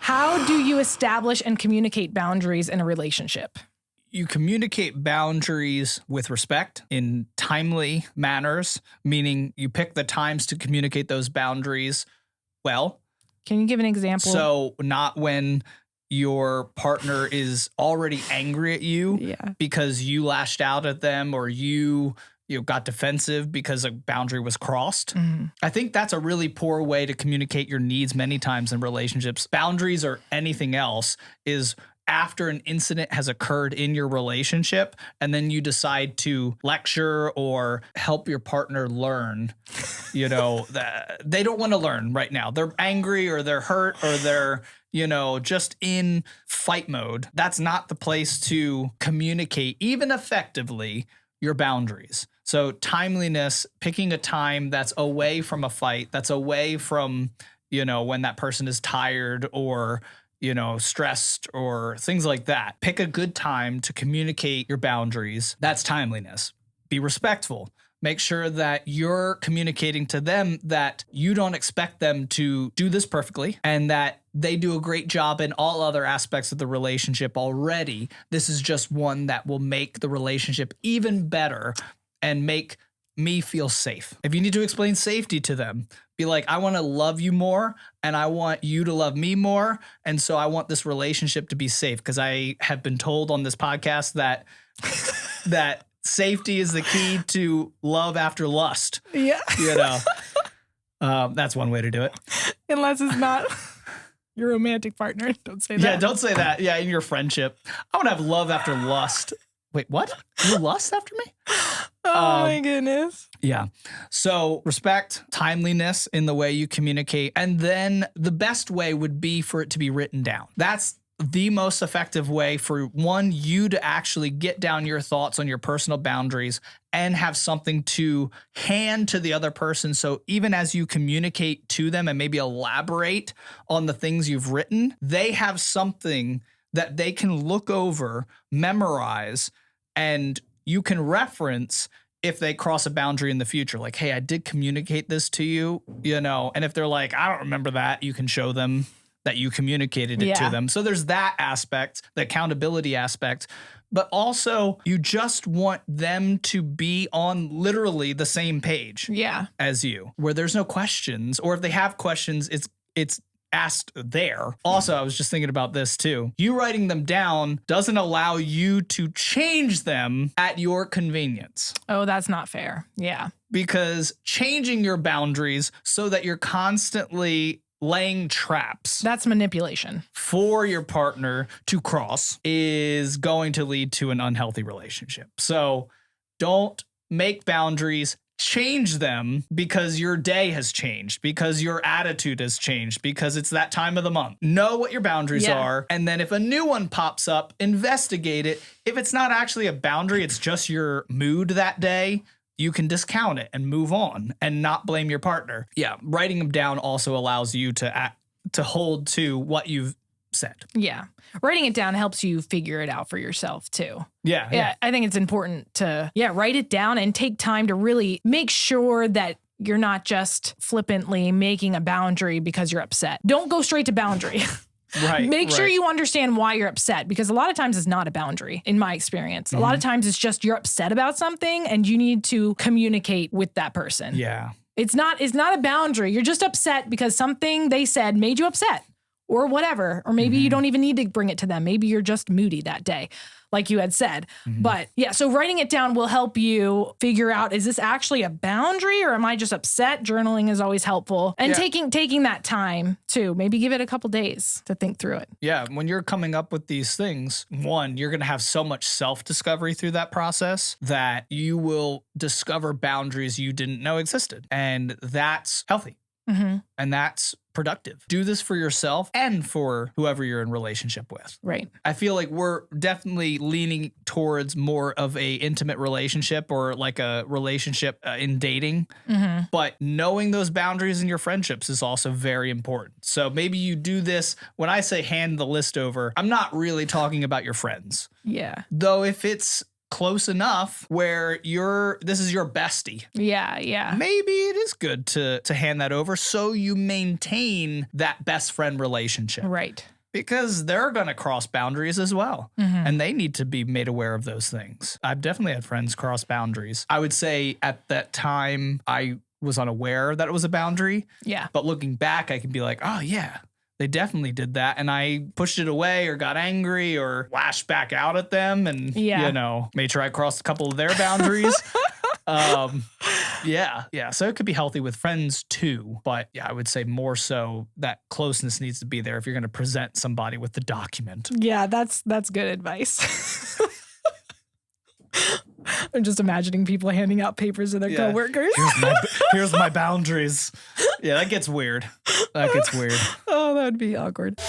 How do you establish and communicate boundaries in a relationship? You communicate boundaries with respect in timely manners, meaning you pick the times to communicate those boundaries well. Can you give an example? So not when your partner is already angry at you because you lashed out at them or you got defensive because a boundary was crossed. I think that's a really poor way to communicate your needs many times in relationships. Boundaries or anything else is after an incident has occurred in your relationship and then you decide to lecture or help your partner learn, that they don't want to learn right now. They're angry or they're hurt or they're, just in fight mode. That's not the place to communicate, even effectively, your boundaries. So timeliness, picking a time that's away from a fight, that's away from, when that person is tired or, stressed or things like that. Pick a good time to communicate your boundaries. That's timeliness. Be respectful. Make sure that you're communicating to them that you don't expect them to do this perfectly and that they do a great job in all other aspects of the relationship already. This is just one that will make the relationship even better and make me feel safe. If you need to explain safety to them, be like, I want to love you more and I want you to love me more. And so I want this relationship to be safe because I have been told on this podcast that safety is the key to love after lust. Yeah. That's one way to do it. Unless it's not your romantic partner. Don't say that. Yeah, don't say that. Yeah, in your friendship. I want to have love after lust. Wait, what? You lust after me? Oh my goodness. Yeah. So respect, timeliness in the way you communicate. And then the best way would be for it to be written down. That's the most effective way for you to actually get down your thoughts on your personal boundaries and have something to hand to the other person. So even as you communicate to them and maybe elaborate on the things you've written, they have something that they can look over, memorize, and you can reference if they cross a boundary in the future. Like, hey, I did communicate this to you, and if they're like, I don't remember that, you can show them that you communicated it to them. So there's that aspect, the accountability aspect, but also you just want them to be on literally the same page as you, where there's no questions, or if they have questions, it's asked there. Also, I was just thinking about this too. You writing them down doesn't allow you to change them at your convenience. Oh, that's not fair. Yeah. Because changing your boundaries so that you're constantly laying traps. That's manipulation. For your partner to cross is going to lead to an unhealthy relationship. So don't make boundaries. Change them because your day has changed, because your attitude has changed, because it's that time of the month. Know what your boundaries are. And then if a new one pops up, investigate it. If it's not actually a boundary, it's just your mood that day, you can discount it and move on and not blame your partner. Yeah. Writing them down also allows you to hold to what you've said. Yeah. Writing it down helps you figure it out for yourself too. Yeah. I think it's important to, write it down and take time to really make sure that you're not just flippantly making a boundary because you're upset. Don't go straight to boundary. Right. Make sure you understand why you're upset, because a lot of times it's not a boundary in my experience. A lot of times it's just you're upset about something and you need to communicate with that person. Yeah. It's not a boundary. You're just upset because something they said made you upset or whatever. Or maybe you don't even need to bring it to them. Maybe you're just moody that day, like you had said. But yeah, so writing it down will help you figure out, is this actually a boundary or am I just upset? Journaling is always helpful. And taking that time to maybe give it a couple days to think through it. Yeah. When you're coming up with these things, one, you're going to have so much self-discovery through that process that you will discover boundaries you didn't know existed. And that's healthy. And that's productive. Do this for yourself and for whoever you're in relationship with. Right. I feel like we're definitely leaning towards more of a intimate relationship or like a relationship in dating. But knowing those boundaries in your friendships is also very important. So maybe you do this. When I say hand the list over, I'm not really talking about your friends. Yeah. Though if it's close enough where this is your bestie. Yeah. Maybe it is good to hand that over so you maintain that best friend relationship. Right. because they're going to cross boundaries as well. And they need to be made aware of those things. I've definitely had friends cross boundaries. I would say at that time, I was unaware that it was a boundary. Yeah. But looking back, I can be like, oh, yeah, they definitely did that. And I pushed it away or got angry or lashed back out at them and, you know, made sure I crossed a couple of their boundaries. Yeah. So it could be healthy with friends too. But yeah, I would say more so that closeness needs to be there if you're going to present somebody with the document. Yeah, that's good advice. I'm just imagining people handing out papers to their coworkers. Here's my boundaries. Yeah, that gets weird. Oh, that would be awkward.